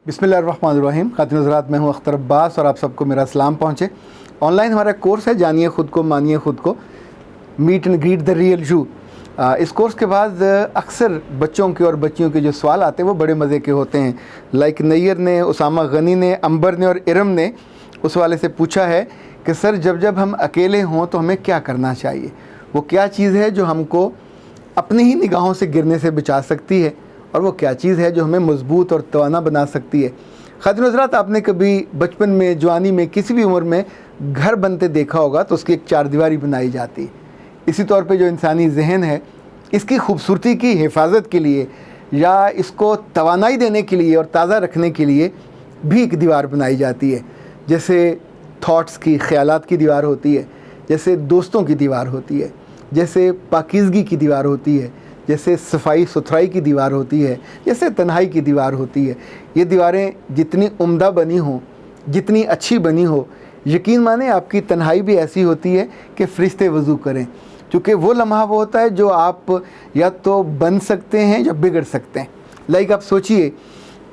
बिस्मिल्लाहिर्रहमानिर्रहीम। खातिन हज़रात, मैं हूं अख्तर अब्बास और आप सबको मेरा सलाम पहुँचे। ऑनलाइन हमारा कोर्स है जानिए ख़ुद को मानिए ख़ुद को, meet and greet the real you. इस कोर्स के बाद अक्सर बच्चों के और बच्चियों के जो सवाल आते हैं वो बड़े मज़े के होते हैं। लाइक नैयर ने, उसामा गनी ने, अंबर ने और इरम ने उस वाले से पूछा है कि सर जब जब हम अकेले हों तो हमें क्या करना चाहिए, वो क्या चीज़ है जो हमको अपनी ही निगाहों से गिरने से बचा सकती है, और वो क्या चीज़ है जो हमें मजबूत और तवाना बना सकती है। खातिन हज़रात, आपने कभी बचपन में, जवानी में, किसी भी उम्र में घर बनते देखा होगा तो उसकी एक चारदीवारी बनाई जाती है। इसी तौर पे जो इंसानी जहन है, इसकी खूबसूरती की हिफाजत के लिए या इसको तवानाई देने के लिए और ताज़ा रखने के लिए भी एक दीवार बनाई जाती है। जैसे थॉट्स की, ख़यालात की दीवार होती है, जैसे दोस्तों की दीवार होती है, जैसे पाकीज़गी की दीवार होती है, जैसे सफाई सुथराई की दीवार होती है, जैसे तन्हाई की दीवार होती है। ये दीवारें जितनी उम्दा बनी हों, जितनी अच्छी बनी हो, यकीन माने आपकी तन्हाई भी ऐसी होती है कि फ़रिश्ते वज़ू करें, क्योंकि वो लम्हा वो होता है जो आप या तो बन सकते हैं या बिगड़ सकते हैं। लाइक आप सोचिए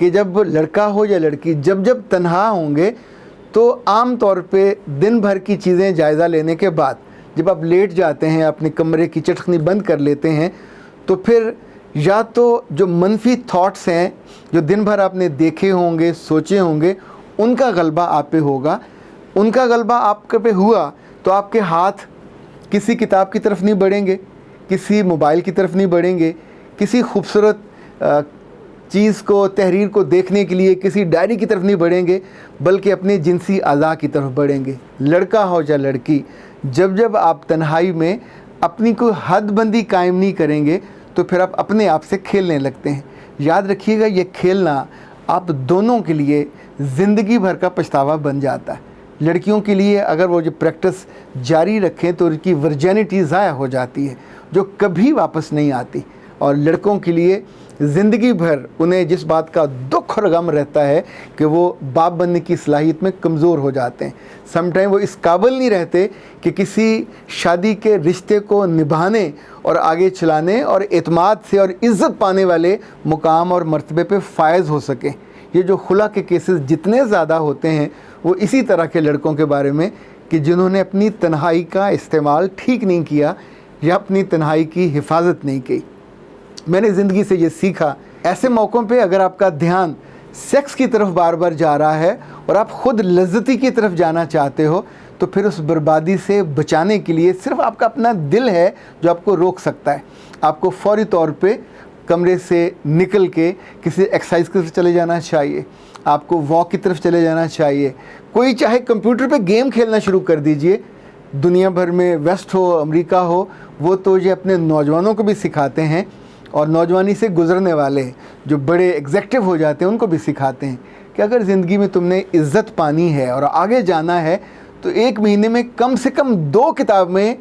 कि जब लड़का हो या लड़की जब जब तन्हा होंगे तो आम तौर पे दिन भर की चीज़ें जायज़ा लेने के बाद जब आप लेट जाते हैं, अपने कमरे की चटखनी बंद कर लेते हैं, तो फिर या तो जो मनफी थॉट्स हैं जो दिन भर आपने देखे होंगे, सोचे होंगे, उनका गलबा आप पे होगा। उनका गलबा आप पे हुआ तो आपके हाथ किसी किताब की तरफ नहीं बढ़ेंगे, किसी मोबाइल की तरफ नहीं बढ़ेंगे, किसी खूबसूरत चीज़ को, तहरीर को देखने के लिए किसी डायरी की तरफ नहीं बढ़ेंगे, बल्कि अपने जिनसी अज़ा की तरफ बढ़ेंगे। लड़का हो या लड़की, जब जब आप तन्हाई में अपनी कोई हदबंदी कायम नहीं करेंगे तो फिर आप अपने आप से खेलने लगते हैं। याद रखिएगा, ये खेलना आप दोनों के लिए ज़िंदगी भर का पछतावा बन जाता है। लड़कियों के लिए अगर वो जो प्रैक्टिस जारी रखें तो उनकी वर्जिनिटी ज़ाया हो जाती है, जो कभी वापस नहीं आती। और लड़कों के लिए ज़िंदगी भर उन्हें जिस बात का दुख और गम रहता है कि वो बाप बनने की सलाहियत में कमज़ोर हो जाते हैं। समटाइम वो इस काबिल नहीं रहते कि किसी शादी के रिश्ते को निभाने और आगे चलाने और एतमाद से और इज़्ज़त पाने वाले मुकाम और मर्तबे पे फायज़ हो सकें। ये जो खुला के केसेस जितने ज़्यादा होते हैं वो इसी तरह के लड़कों के बारे में कि जिन्होंने अपनी तन्हाई का इस्तेमाल ठीक नहीं किया या अपनी तन्हाई की हिफाजत नहीं की। मैंने ज़िंदगी से ये सीखा, ऐसे मौक़ों पे अगर आपका ध्यान सेक्स की तरफ बार बार जा रहा है और आप ख़ुद लज्जती की तरफ जाना चाहते हो, तो फिर उस बर्बादी से बचाने के लिए सिर्फ आपका अपना दिल है जो आपको रोक सकता है। आपको फ़ौरी तौर पे कमरे से निकल के किसी एक्सरसाइज की तरफ चले जाना चाहिए, आपको वॉक की तरफ चले जाना चाहिए। कोई चाहे कंप्यूटर पे गेम खेलना शुरू कर दीजिए। दुनिया भर में वेस्ट हो, अमेरिका हो, वो तो ये अपने नौजवानों को भी सिखाते हैं, और नौजवानी से गुज़रने वाले जो बड़े एग्जेक्टिव हो जाते हैं उनको भी सिखाते हैं कि अगर ज़िंदगी में तुमने इज़्ज़त पानी है और आगे जाना है तो एक महीने में कम से कम 2 किताबें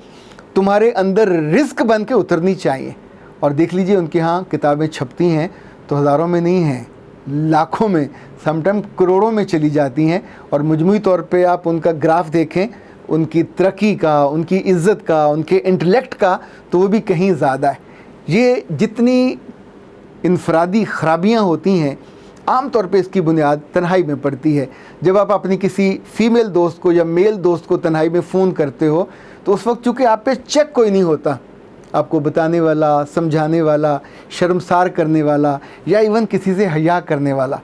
तुम्हारे अंदर रिस्क बन के उतरनी चाहिए। और देख लीजिए, उनके यहाँ किताबें छपती हैं तो हज़ारों में नहीं हैं, लाखों में, समटाइम करोड़ों में चली जाती हैं। और मजमूई तौर पे आप उनका ग्राफ देखें, उनकी तरक्की का, उनकी इज़्ज़त का, उनके इंटेलेक्ट का, तो वो भी कहीं ज़्यादा है। ये जितनी इनफरादी ख़राबियाँ होती हैं, आम तौर पे इसकी बुनियाद तन्हाई में पड़ती है। जब आप अपनी किसी फ़ीमेल दोस्त को या मेल दोस्त को तन्हाई में फ़ोन करते हो तो उस वक्त चूँकि आप पे चेक कोई नहीं होता, आपको बताने वाला, समझाने वाला, शर्मसार करने वाला या इवन किसी से हया करने वाला।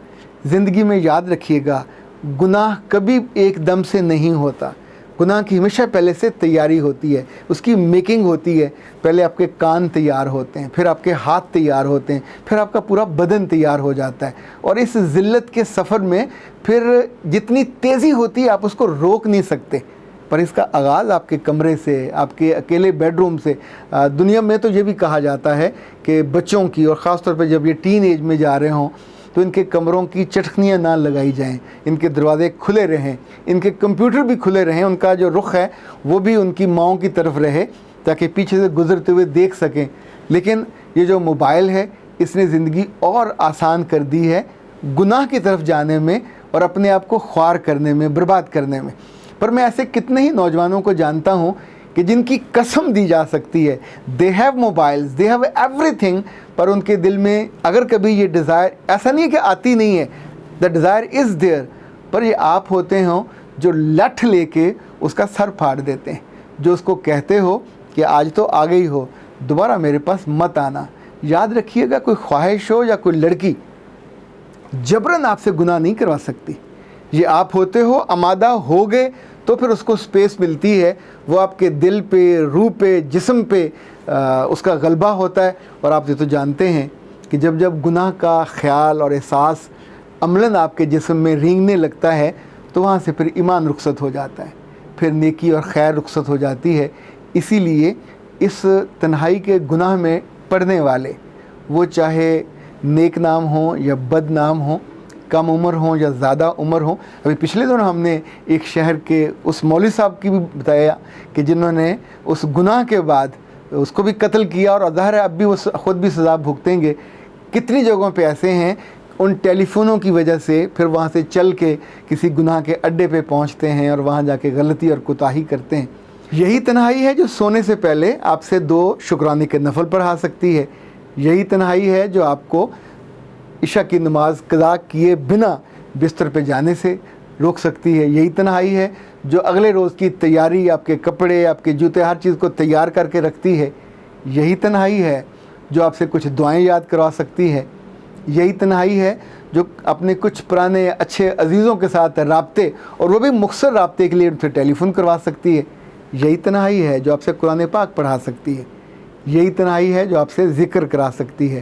ज़िंदगी में याद रखिएगा, गुनाह कभी एकदम से नहीं होता। गुनाह की हमेशा पहले से तैयारी होती है, उसकी मेकिंग होती है। पहले आपके कान तैयार होते हैं, फिर आपके हाथ तैयार होते हैं, फिर आपका पूरा बदन तैयार हो जाता है। और इस ज़िल्लत के सफ़र में फिर जितनी तेज़ी होती है आप उसको रोक नहीं सकते, पर इसका आगाज़ आपके कमरे से, आपके अकेले बेडरूम से। दुनिया में तो ये भी कहा जाता है कि बच्चों की, और ख़ास तौर पे जब ये टीन एज में जा रहे हों, तो इनके कमरों की चटखनियाँ ना लगाई जाएं, इनके दरवाज़े खुले रहें, इनके कंप्यूटर भी खुले रहें, उनका जो रुख है वो भी उनकी माँओं की तरफ रहे ताकि पीछे से गुज़रते हुए देख सकें। लेकिन ये जो मोबाइल है, इसने ज़िंदगी और आसान कर दी है गुनाह की तरफ जाने में और अपने आप को ख्वार करने में, बर्बाद करने में। पर मैं ऐसे कितने ही नौजवानों को जानता हूँ कि जिनकी कसम दी जा सकती है, they have mobiles, they have everything, पर उनके दिल में अगर कभी ये डिज़ायर, ऐसा नहीं है कि आती नहीं है, the desire is there, پر یہ آپ ہوتے ہوں جو لٹھ لے کے اس کا سر پھاڑ دیتے ہیں, جو اس کو کہتے ہو کہ آج تو آ گئی ہو, دوبارہ میرے پاس مت آنا. یاد رکھیے گا, کوئی خواہش ہو یا کوئی لڑکی جبراً آپ سے گناہ نہیں کروا سکتی. یہ آپ ہوتے ہو آمادہ ہو گئے تو پھر اس کو سپیس ملتی ہے, وہ آپ کے دل پہ, روح پہ, جسم پہ اس کا غلبہ ہوتا ہے. اور آپ یہ تو جانتے ہیں کہ جب جب گناہ کا خیال اور احساس عملاً آپ کے جسم میں رینگنے لگتا ہے تو وہاں سے پھر ایمان رخصت ہو جاتا ہے, پھر نیکی اور خیر رخصت ہو جاتی ہے. اسی لیے اس تنہائی کے گناہ میں پڑنے والے, وہ چاہے نیک نام ہوں یا بد نام ہوں, کم عمر ہوں یا زیادہ عمر ہوں. ابھی پچھلے دنوں ہم نے ایک شہر کے اس مولوی صاحب کی بھی بتایا کہ جنہوں نے اس گناہ کے بعد اس کو بھی قتل کیا, اور ظاہر ہے اب بھی وہ خود بھی سزا بھگتیں گے. کتنی جگہوں پہ ایسے ہیں ان ٹیلی فونوں کی وجہ سے پھر وہاں سے چل کے کسی گناہ کے اڈے پہ پہنچتے ہیں اور وہاں جا کے غلطی اور کوتاہی کرتے ہیں. یہی تنہائی ہے جو سونے سے پہلے آپ سے 2 شکرانے کے نفل پڑھا سکتی ہے. یہی تنہائی ہے جو آپ کو عشاء کی نماز قضا کیے بنا بستر پہ جانے سے روک سکتی ہے. یہی تنہائی ہے جو اگلے روز کی تیاری, آپ کے کپڑے, آپ کے جوتے, ہر چیز کو تیار کر کے رکھتی ہے. یہی تنہائی ہے جو آپ سے کچھ دعائیں یاد کروا سکتی ہے. یہی تنہائی ہے جو اپنے کچھ پرانے اچھے عزیزوں کے ساتھ رابطے, اور وہ بھی مختصر رابطے کے لیے ان سے ٹیلی فون کروا سکتی ہے. یہی تنہائی ہے جو آپ سے قرآن پاک پڑھا سکتی ہے. یہی تنہائی ہے جو آپ سے ذکر کرا سکتی ہے.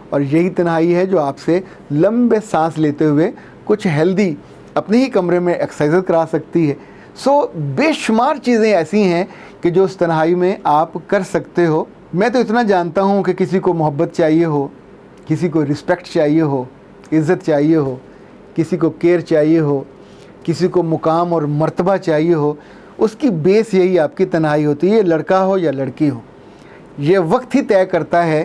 اور یہی تنہائی ہے جو آپ سے لمبے سانس لیتے ہوئے کچھ ہیلدی اپنے ہی کمرے میں ایکسرسائز کرا سکتی ہے. بے شمار چیزیں ایسی ہیں کہ جو اس تنہائی میں آپ کر سکتے ہو. میں تو اتنا جانتا ہوں کہ کسی کو محبت چاہیے ہو, کسی کو رسپیکٹ چاہیے ہو, عزت چاہیے ہو, کسی کو کیئر چاہیے ہو, کسی کو مقام اور مرتبہ چاہیے ہو, اس کی بیس یہی آپ کی تنہائی ہوتی ہے. یہ لڑکا ہو یا لڑکی ہو, یہ وقت ہی طے کرتا ہے,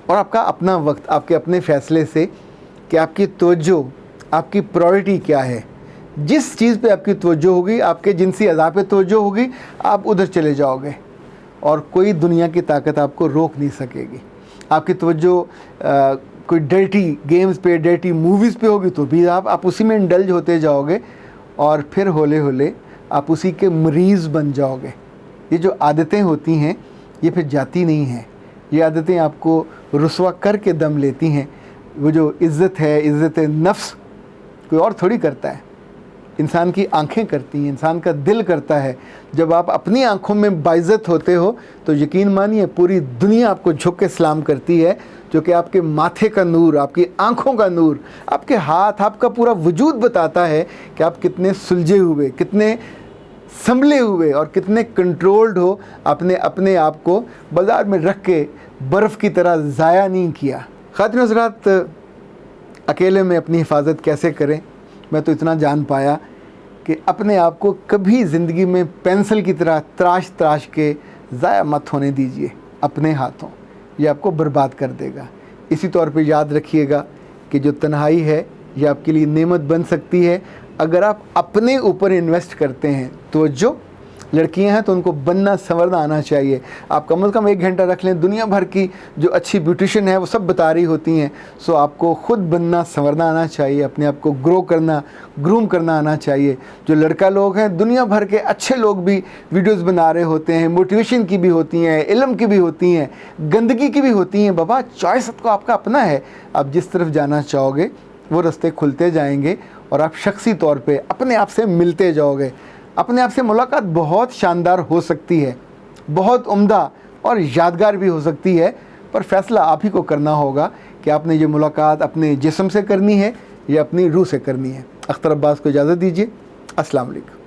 اور آپ کا اپنا وقت آپ کے اپنے فیصلے سے کہ آپ کی توجہ, آپ کی پرائورٹی کیا ہے. جس چیز پہ آپ کی توجہ ہوگی, آپ کے جنسی اعضاء پہ توجہ ہوگی, آپ ادھر چلے جاؤ گے, اور کوئی دنیا کی طاقت آپ کو روک نہیں سکے گی. آپ کی توجہ کوئی ڈرٹی گیمز پہ, ڈرٹی موویز پہ ہوگی تو بھی آپ اسی میں انڈلج ہوتے جاؤ گے, اور پھر ہولے ہولے آپ اسی کے مریض بن جاؤ گے. یہ جو عادتیں ہوتی ہیں یہ پھر جاتی نہیں ہیں. یہ عادتیں آپ کو رسوا کر کے دم لیتی ہیں. وہ جو عزت ہے, عزت نفس, کوئی اور تھوڑی کرتا ہے, انسان کی آنکھیں کرتی ہیں, انسان کا دل کرتا ہے. جب آپ اپنی آنکھوں میں باعزت ہوتے ہو تو یقین مانیے پوری دنیا آپ کو جھک کے سلام کرتی ہے, جو کہ آپ کے ماتھے کا نور, آپ کی آنکھوں کا نور, آپ کے ہاتھ, آپ کا پورا وجود بتاتا ہے کہ آپ کتنے سلجھے ہوئے, کتنے سنبھلے ہوئے, اور کتنے کنٹرولڈ ہو. آپ نے اپنے آپ کو بازار میں رکھ کے برف کی طرح ضائع نہیں کیا. خواتین حضرات, اکیلے میں اپنی حفاظت کیسے کریں, میں تو اتنا جان پایا کہ اپنے آپ کو کبھی زندگی میں پینسل کی طرح تراش تراش کے ضائع مت ہونے دیجیے اپنے ہاتھوں. یہ آپ کو برباد کر دے گا. اسی طور پہ یاد رکھیے گا کہ جو تنہائی ہے یہ آپ کے لیے نعمت بن سکتی ہے اگر آپ اپنے اوپر انویسٹ کرتے ہیں. توجہ, لڑکیاں ہیں تو ان کو بننا سنورنا آنا چاہیے. آپ کم از کم 1 گھنٹہ رکھ لیں, دنیا بھر کی جو اچھی بیوٹیشین ہے وہ سب بتا رہی ہوتی ہیں. آپ کو خود بننا سنورنا آنا چاہیے, اپنے آپ کو گرو کرنا, گروم کرنا آنا چاہیے. جو لڑکا لوگ ہیں, دنیا بھر کے اچھے لوگ بھی ویڈیوز بنا رہے ہوتے ہیں, موٹیویشن کی بھی ہوتی ہیں, علم کی بھی ہوتی ہیں, گندگی کی بھی ہوتی ہیں. بابا چوائس کو آپ کا اپنا ہے, آپ جس طرف جانا چاہو گے وہ رستے کھلتے جائیں گے, اور آپ شخصی طور پہ اپنے آپ سے ملتے جاؤ گے. اپنے آپ سے ملاقات بہت شاندار ہو سکتی ہے, بہت عمدہ اور یادگار بھی ہو سکتی ہے, پر فیصلہ آپ ہی کو کرنا ہوگا کہ آپ نے یہ ملاقات اپنے جسم سے کرنی ہے یا اپنی روح سے کرنی ہے. اختر عباس کو اجازت دیجیے. السلام علیکم.